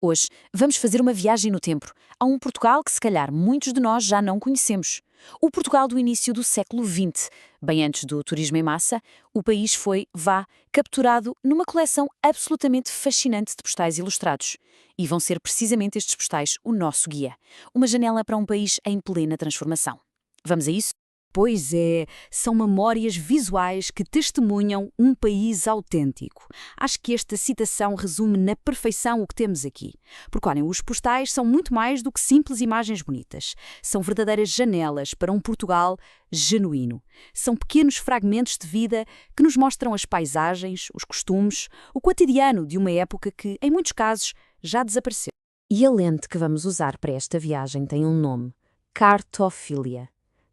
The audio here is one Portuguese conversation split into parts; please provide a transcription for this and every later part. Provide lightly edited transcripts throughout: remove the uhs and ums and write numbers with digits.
Hoje, vamos fazer uma viagem no tempo a um Portugal que se calhar muitos de nós já não conhecemos. O Portugal do início do século XX. Bem antes do turismo em massa, o país foi, capturado numa coleção absolutamente fascinante de postais ilustrados. E vão ser precisamente estes postais o nosso guia. Uma janela para um país em plena transformação. Vamos a isso? Pois é, são memórias visuais que testemunham um país autêntico. Acho que esta citação resume na perfeição o que temos aqui. Porque, olhem, os postais são muito mais do que simples imagens bonitas. São verdadeiras janelas para um Portugal genuíno. São pequenos fragmentos de vida que nos mostram as paisagens, os costumes, o cotidiano de uma época que, em muitos casos, já desapareceu. E a lente que vamos usar para esta viagem tem um nome: cartofilia.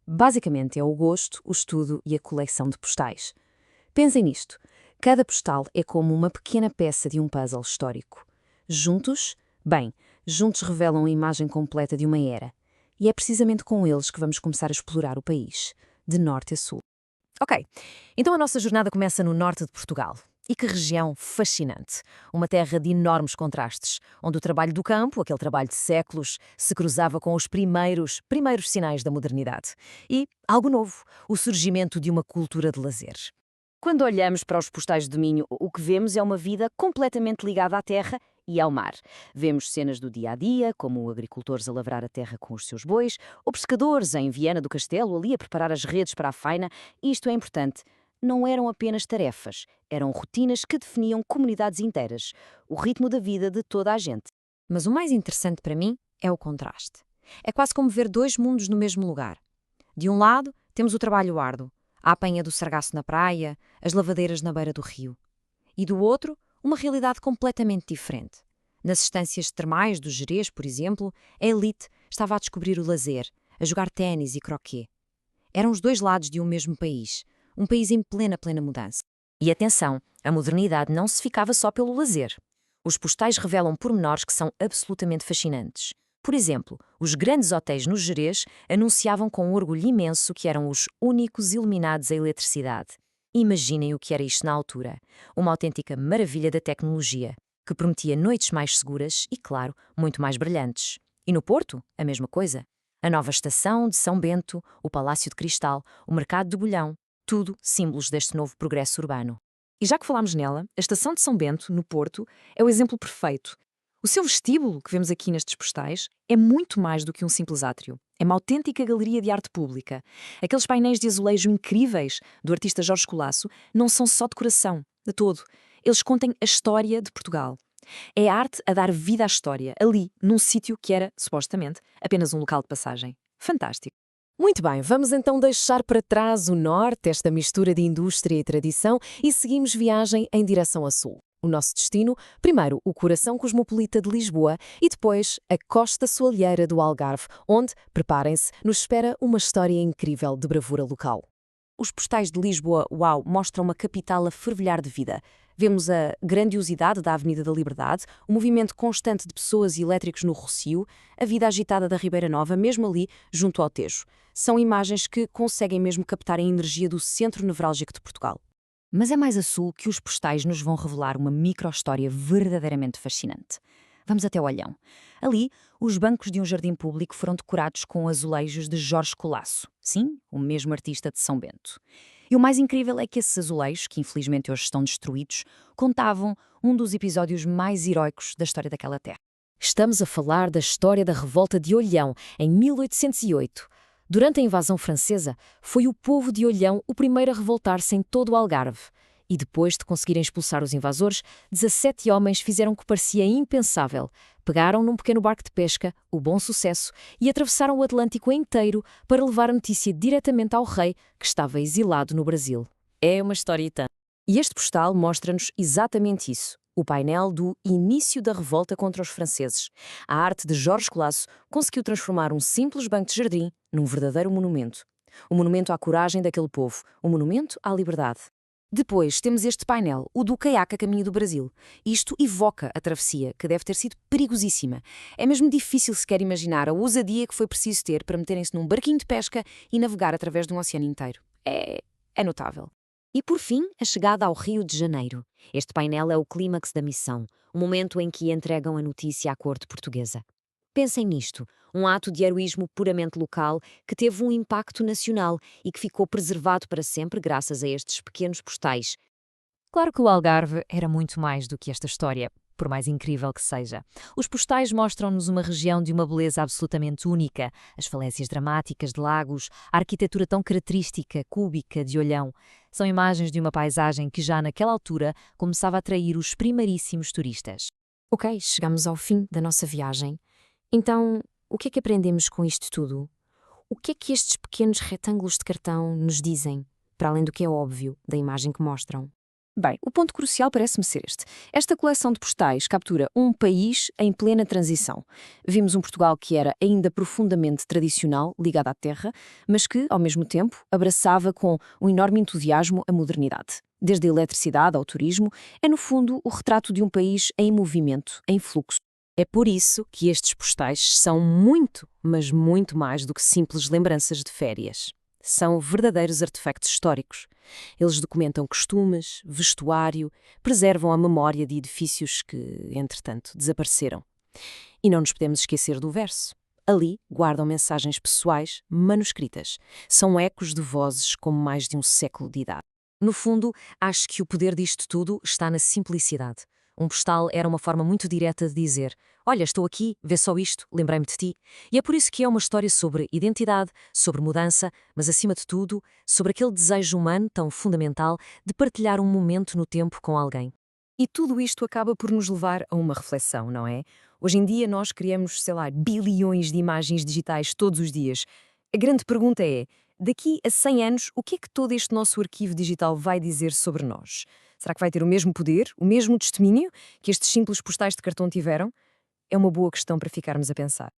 Basicamente é o gosto, o estudo e a coleção de postais. Pensem nisto. Cada postal é como uma pequena peça de um puzzle histórico. Juntos? Bem, juntos revelam a imagem completa de uma era. E é precisamente com eles que vamos começar a explorar o país, de norte a sul. Ok, então a nossa jornada começa no norte de Portugal. E que região fascinante! Uma terra de enormes contrastes, onde o trabalho do campo, aquele trabalho de séculos, se cruzava com os primeiros sinais da modernidade. E algo novo, o surgimento de uma cultura de lazer. Quando olhamos para os postais de Minho, o que vemos é uma vida completamente ligada à terra e ao mar. Vemos cenas do dia-a-dia, como agricultores a lavrar a terra com os seus bois, ou pescadores em Viana do Castelo ali a preparar as redes para a faina, e isto é importante. Não eram apenas tarefas, eram rotinas que definiam comunidades inteiras, o ritmo da vida de toda a gente. Mas o mais interessante para mim é o contraste. É quase como ver dois mundos no mesmo lugar. De um lado, temos o trabalho árduo, a apanha do sargaço na praia, as lavadeiras na beira do rio. E do outro, uma realidade completamente diferente. Nas estâncias termais do Gerês, por exemplo, a elite estava a descobrir o lazer, a jogar ténis e croquet. Eram os dois lados de um mesmo país. Um país em plena mudança. E atenção, a modernidade não se ficava só pelo lazer. Os postais revelam pormenores que são absolutamente fascinantes. Por exemplo, os grandes hotéis no Gerês anunciavam com um orgulho imenso que eram os únicos iluminados a eletricidade. Imaginem o que era isto na altura. Uma autêntica maravilha da tecnologia, que prometia noites mais seguras e, claro, muito mais brilhantes. E no Porto, a mesma coisa. A nova estação de São Bento, o Palácio de Cristal, o Mercado de Bolhão. Tudo símbolos deste novo progresso urbano. E já que falámos nela, a Estação de São Bento, no Porto, é o exemplo perfeito. O seu vestíbulo, que vemos aqui nestes postais, é muito mais do que um simples átrio. É uma autêntica galeria de arte pública. Aqueles painéis de azulejo incríveis do artista Jorge Colasso não são só decoração, de todo. Eles contem a história de Portugal. É a arte a dar vida à história, ali, num sítio que era, supostamente, apenas um local de passagem. Fantástico. Muito bem, vamos então deixar para trás o norte, esta mistura de indústria e tradição, e seguimos viagem em direção a sul. O nosso destino, primeiro o coração cosmopolita de Lisboa e depois a costa soalheira do Algarve, onde, preparem-se, nos espera uma história incrível de bravura local. Os postais de Lisboa, mostram uma capital a fervilhar de vida. Vemos a grandiosidade da Avenida da Liberdade, o movimento constante de pessoas e elétricos no Rossio, a vida agitada da Ribeira Nova, mesmo ali, junto ao Tejo. São imagens que conseguem mesmo captar a energia do centro nevrálgico de Portugal. Mas é mais a sul que os postais nos vão revelar uma micro-história verdadeiramente fascinante. Vamos até o Olhão. Ali, os bancos de um jardim público foram decorados com azulejos de Jorge Colasso. Sim, o mesmo artista de São Bento. E o mais incrível é que esses azulejos, que infelizmente hoje estão destruídos, contavam um dos episódios mais heróicos da história daquela terra. Estamos a falar da história da Revolta de Olhão, em 1808. Durante a invasão francesa, foi o povo de Olhão o primeiro a revoltar-se em todo o Algarve. E depois de conseguirem expulsar os invasores, 17 homens fizeram o que parecia impensável. Pegaram num pequeno barco de pesca, o Bom Sucesso, e atravessaram o Atlântico inteiro para levar a notícia diretamente ao rei, que estava exilado no Brasil. É uma história e tanto. E este postal mostra-nos exatamente isso. O painel do início da revolta contra os franceses. A arte de Jorge Colasso conseguiu transformar um simples banco de jardim num verdadeiro monumento. Um monumento à coragem daquele povo, um monumento à liberdade. Depois temos este painel, o do caiaque a caminho do Brasil. Isto evoca a travessia, que deve ter sido perigosíssima. É mesmo difícil sequer imaginar a ousadia que foi preciso ter para meterem-se num barquinho de pesca e navegar através de um oceano inteiro. É notável. E por fim, a chegada ao Rio de Janeiro. Este painel é o clímax da missão, o momento em que entregam a notícia à corte portuguesa. Pensem nisto, um ato de heroísmo puramente local que teve um impacto nacional e que ficou preservado para sempre graças a estes pequenos postais. Claro que o Algarve era muito mais do que esta história, por mais incrível que seja. Os postais mostram-nos uma região de uma beleza absolutamente única, as falésias dramáticas de lagos, a arquitetura tão característica, cúbica, de Olhão. São imagens de uma paisagem que já naquela altura começava a atrair os primeiríssimos turistas. Ok, chegamos ao fim da nossa viagem. Então, o que é que aprendemos com isto tudo? O que é que estes pequenos retângulos de cartão nos dizem, para além do que é óbvio da imagem que mostram? Bem, o ponto crucial parece-me ser este. Esta coleção de postais captura um país em plena transição. Vimos um Portugal que era ainda profundamente tradicional, ligado à terra, mas que, ao mesmo tempo, abraçava com um enorme entusiasmo a modernidade. Desde a eletricidade ao turismo, é no fundo o retrato de um país em movimento, em fluxo. É por isso que estes postais são muito, mas muito mais do que simples lembranças de férias. São verdadeiros artefactos históricos. Eles documentam costumes, vestuário, preservam a memória de edifícios que, entretanto, desapareceram. E não nos podemos esquecer do verso. Ali guardam mensagens pessoais manuscritas. São ecos de vozes com mais de um século de idade. No fundo, acho que o poder disto tudo está na simplicidade. Um postal era uma forma muito direta de dizer: olha, estou aqui, vê só isto, lembrei-me de ti. E é por isso que é uma história sobre identidade, sobre mudança, mas acima de tudo, sobre aquele desejo humano tão fundamental de partilhar um momento no tempo com alguém. E tudo isto acaba por nos levar a uma reflexão, não é? Hoje em dia nós criamos, sei lá, bilhões de imagens digitais todos os dias. A grande pergunta é: daqui a 100 anos, o que é que todo este nosso arquivo digital vai dizer sobre nós? Será que vai ter o mesmo poder, o mesmo testemunho que estes simples postais de cartão tiveram? É uma boa questão para ficarmos a pensar.